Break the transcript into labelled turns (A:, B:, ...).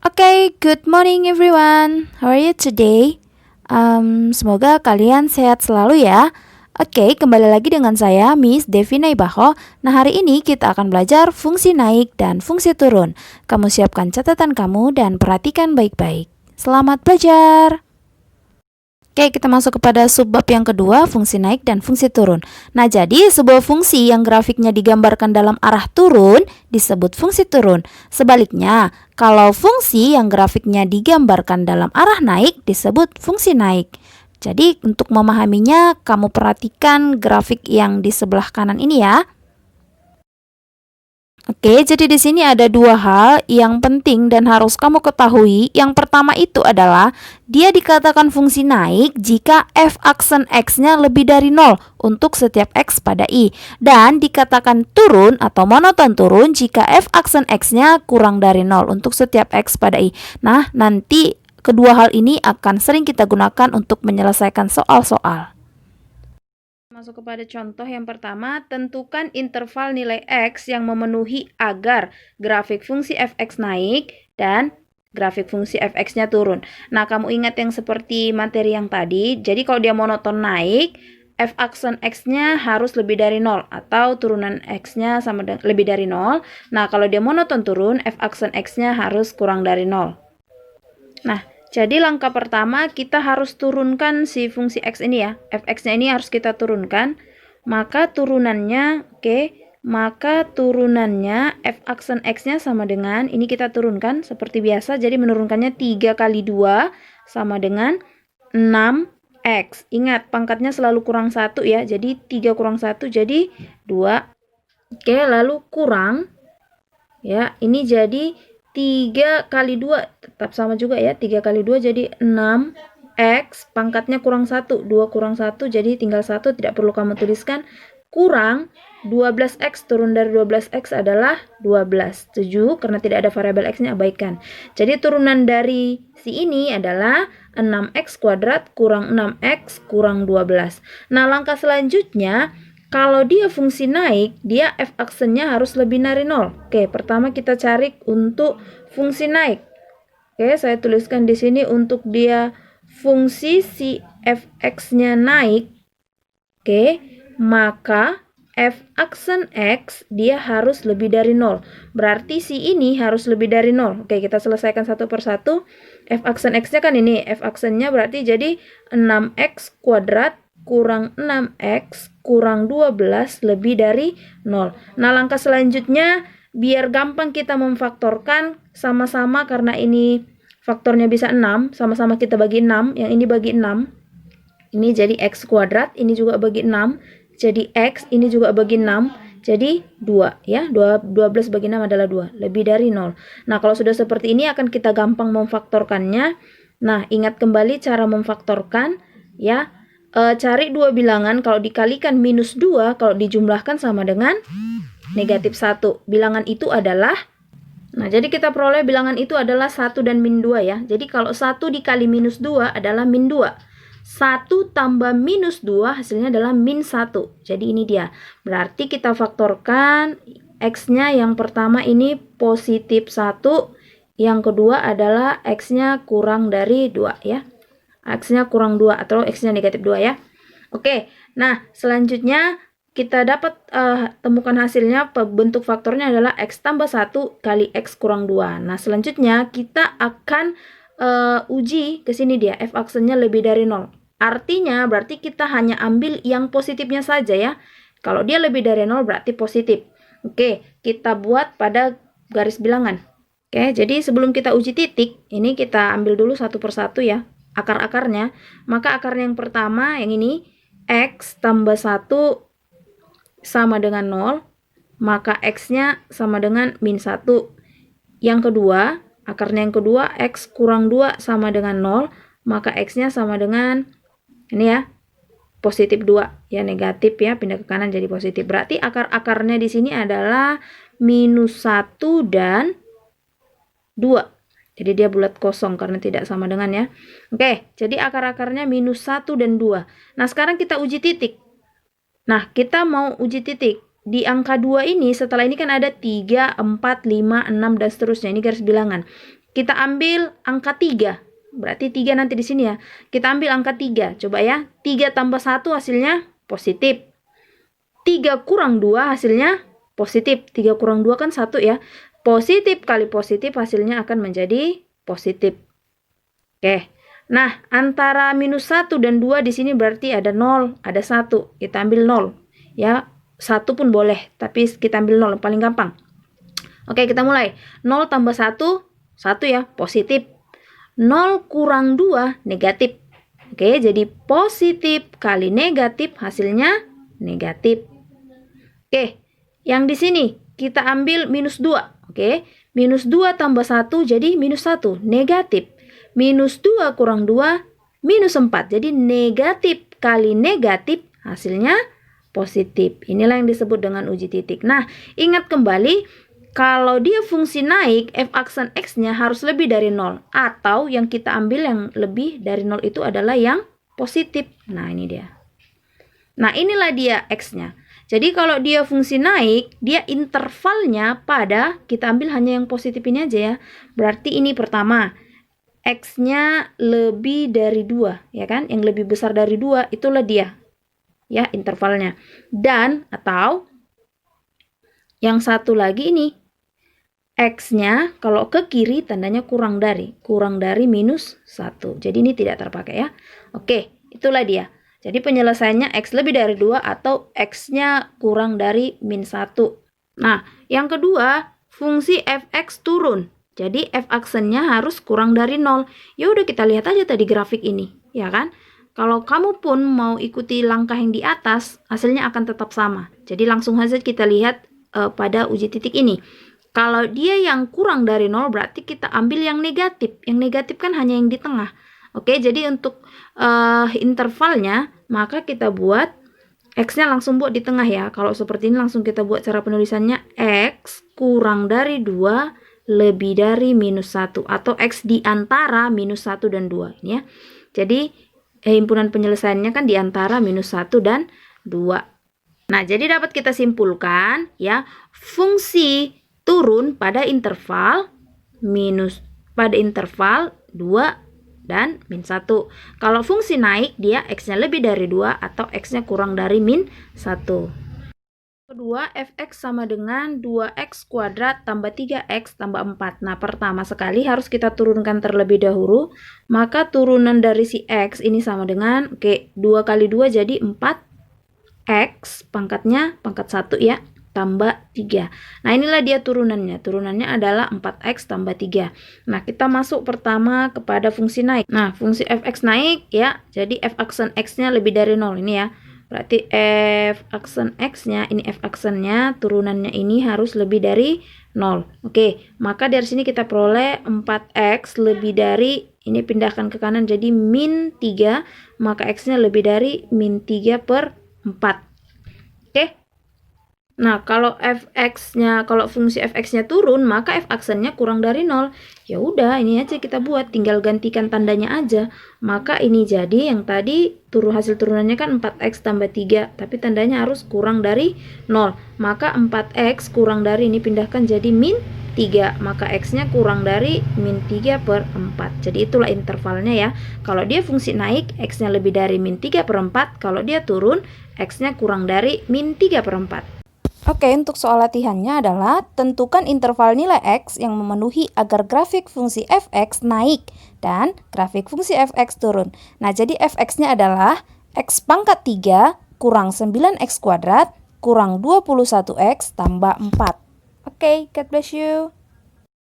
A: Okay, good morning everyone. How are you today? Semoga kalian sehat selalu ya. Oke, kembali lagi dengan saya Miss Devina Ibaho. Nah, hari ini kita akan belajar fungsi naik dan fungsi turun. Kamu siapkan catatan kamu dan perhatikan baik-baik. Selamat belajar. Oke, kita masuk kepada subbab yang kedua, fungsi naik dan fungsi turun. Nah, jadi sebuah fungsi yang grafiknya digambarkan dalam arah turun disebut fungsi turun. Sebaliknya, kalau fungsi yang grafiknya digambarkan dalam arah naik disebut fungsi naik. Jadi, untuk memahaminya, kamu perhatikan grafik yang di sebelah kanan ini ya. Oke, jadi di sini ada dua hal yang penting dan harus kamu ketahui. Yang pertama itu adalah dia dikatakan fungsi naik jika f aksen x-nya lebih dari 0 untuk setiap x pada i. Dan dikatakan turun atau monoton turun jika f aksen x-nya kurang dari 0 untuk setiap x pada i. Nah, nanti kedua hal ini akan sering kita gunakan untuk menyelesaikan soal-soal. Masuk kepada contoh yang pertama, tentukan interval nilai x yang memenuhi agar grafik fungsi fx naik dan grafik fungsi fx-nya turun. Nah, kamu ingat yang seperti materi yang tadi, jadi kalau dia monoton naik, f aksen x-nya harus lebih dari 0 atau turunan x-nya sama lebih dari 0. Nah, kalau dia monoton turun, f aksen x-nya harus kurang dari 0. Nah, jadi langkah pertama kita harus turunkan si fungsi x ini ya. Fx-nya ini harus kita turunkan. Maka turunannya, maka turunannya f aksen x-nya sama dengan, ini kita turunkan seperti biasa. Jadi menurunkannya 3 kali 2 sama dengan 6x. Ingat, pangkatnya selalu kurang 1 ya. Jadi 3 kurang 1 jadi 2. Oke, lalu kurang. Ya, ini jadi 3 kali 2 tetap sama juga ya, 3 kali 2 jadi 6x, pangkatnya kurang 1, 2 kurang 1 jadi tinggal 1, tidak perlu kamu tuliskan, kurang 12x, turun dari 12x adalah 12. Setuju? Karena tidak ada variabel x-nya, abaikan. Jadi turunan dari si ini adalah 6x kuadrat kurang 6x kurang 12. Nah, langkah selanjutnya, kalau dia fungsi naik, dia f aksennya harus lebih dari 0. Oke, pertama kita cari untuk fungsi naik. Oke, saya tuliskan di sini untuk dia fungsi si fx-nya naik. Oke, maka f aksen x dia harus lebih dari 0. Berarti si ini harus lebih dari 0. Oke, kita selesaikan satu persatu. F aksen x-nya kan ini, f aksennya berarti jadi 6x kuadrat kurang 6x kurang 12 lebih dari 0. Nah, langkah selanjutnya biar gampang kita memfaktorkan sama-sama karena ini faktornya bisa 6, sama-sama kita bagi 6, yang ini bagi 6. Ini jadi x kuadrat, ini juga bagi 6, jadi x, ini juga bagi 6, jadi 2 ya. 12 bagi 6 adalah 2, lebih dari 0. Nah, kalau sudah seperti ini akan kita gampang memfaktorkannya. Nah, ingat kembali cara memfaktorkan ya. Cari dua bilangan, kalau dikalikan minus 2, kalau dijumlahkan sama dengan negatif 1. Bilangan itu adalah, nah jadi kita peroleh bilangan itu adalah 1 dan min 2 ya. Jadi kalau 1 dikali minus 2 adalah min 2. 1 tambah minus 2 hasilnya adalah min 1. Jadi ini dia. Berarti kita faktorkan x-nya yang pertama ini positif 1. Yang kedua adalah x-nya kurang dari 2 ya. X-nya kurang 2 atau X-nya negatif 2 ya. Oke, nah selanjutnya kita dapat temukan hasilnya, bentuk faktornya adalah X tambah 1 kali X kurang 2. Nah selanjutnya kita akan uji ke sini dia, F aksennya lebih dari 0. Artinya berarti kita hanya ambil yang positifnya saja ya. Kalau dia lebih dari 0 berarti positif. Oke, kita buat pada garis bilangan. Oke, jadi sebelum kita uji titik, ini kita ambil dulu satu persatu ya. Akar-akarnya, maka akarnya yang pertama yang ini x tambah 1 sama dengan 0, maka x-nya sama dengan min 1. Yang kedua, akarnya yang kedua x kurang 2 sama dengan 0, maka x-nya sama dengan ini ya, positif 2 ya, negatif ya, pindah ke kanan jadi positif. Berarti akar-akarnya di sini adalah minus 1 dan 2. Jadi dia bulat kosong karena tidak sama dengan ya. Oke, jadi akar-akarnya minus 1 dan 2. Nah, sekarang kita uji titik. Nah, kita mau uji titik. Di angka 2 ini, setelah ini kan ada 3, 4, 5, 6, dan seterusnya. Ini garis bilangan. kita ambil angka 3. Berarti 3 nanti di sini ya. Kita ambil angka 3. Coba ya. 3 tambah 1 hasilnya positif. 3 kurang 2 hasilnya positif. 3 kurang 2 kan 1 ya. Positif kali positif hasilnya akan menjadi positif. Oke. Nah, antara minus 1 dan 2 di sini berarti ada 0, ada 1. Kita ambil 0. Ya, 1 pun boleh, tapi kita ambil 0 paling gampang. Oke, kita mulai. 0 tambah 1, 1 ya, positif. 0 kurang 2, negatif. Oke, jadi positif kali negatif hasilnya negatif. Oke, yang di sini kita ambil minus 2. Oke, minus 2 tambah 1 jadi minus 1, negatif. Minus 2 kurang 2, minus 4. Jadi negatif kali negatif hasilnya positif. Inilah yang disebut dengan uji titik. Nah, ingat kembali, kalau dia fungsi naik, f aksen x-nya harus lebih dari 0. Atau yang kita ambil yang lebih dari 0 itu adalah yang positif. Nah, ini dia. Nah, inilah dia x-nya. Jadi kalau dia fungsi naik, dia intervalnya pada, kita ambil hanya yang positif ini aja ya. Berarti ini pertama, x-nya lebih dari 2, ya kan? Yang lebih besar dari 2, itulah dia. Ya, intervalnya. Dan, atau, yang satu lagi ini, x-nya kalau ke kiri tandanya kurang dari minus 1. Jadi ini tidak terpakai ya. Oke, itulah dia. Jadi penyelesaiannya x lebih dari 2 atau x-nya kurang dari min 1. Nah, yang kedua, fungsi fx turun. Jadi f aksennya harus kurang dari 0. Ya udah kita lihat aja tadi grafik ini, ya kan? Kalau kamu pun mau ikuti langkah yang di atas, hasilnya akan tetap sama. Jadi langsung saja kita lihat pada uji titik ini. Kalau dia yang kurang dari 0 berarti kita ambil yang negatif. Yang negatif kan hanya yang di tengah. Oke, jadi untuk intervalnya, maka kita buat x-nya langsung buat di tengah ya. Kalau seperti ini langsung kita buat cara penulisannya x kurang dari 2 lebih dari minus 1. Atau x di antara minus 1 dan 2. Ini ya. Jadi himpunan penyelesaiannya kan di antara minus 1 dan 2. Nah, jadi dapat kita simpulkan ya, fungsi turun pada interval 2 dan min 1. Kalau fungsi naik, dia x-nya lebih dari 2 atau x-nya kurang dari min 1. Kedua, fx sama dengan 2x kuadrat tambah 3x tambah 4. Nah, pertama sekali harus kita turunkan terlebih dahulu. Maka turunan dari si x ini sama dengan, 2 kali 2 jadi 4x, pangkatnya pangkat 1 ya, tambah 3. Nah, inilah dia turunannya. Turunannya adalah 4x tambah 3. Nah, kita masuk pertama kepada fungsi naik. Nah, fungsi fx naik ya, jadi f aksen x-nya lebih dari 0 ini ya. Berarti f aksen x-nya, ini f aksennya, turunannya ini harus lebih dari 0. Oke, maka dari sini kita peroleh 4x lebih dari, ini pindahkan ke kanan jadi min 3, maka x-nya lebih dari min 3 per 4. Oke. Nah, kalau fungsi fx-nya turun, maka f aksennya kurang dari 0. Ya udah, ini aja kita buat, tinggal gantikan tandanya aja. Maka ini jadi yang tadi hasil turunannya kan 4x tambah 3, tapi tandanya harus kurang dari 0. Maka 4x kurang dari, ini pindahkan jadi min 3, maka x-nya kurang dari min 3 per 4. Jadi itulah intervalnya ya. Kalau dia fungsi naik, x-nya lebih dari min 3 per 4. Kalau dia turun, x-nya kurang dari min 3 per 4. Oke, untuk soal latihannya adalah tentukan interval nilai x yang memenuhi agar grafik fungsi fx naik dan grafik fungsi fx turun. Nah, jadi fx-nya adalah x pangkat 3 kurang 9x kuadrat kurang 21x tambah 4. Oke, God bless you.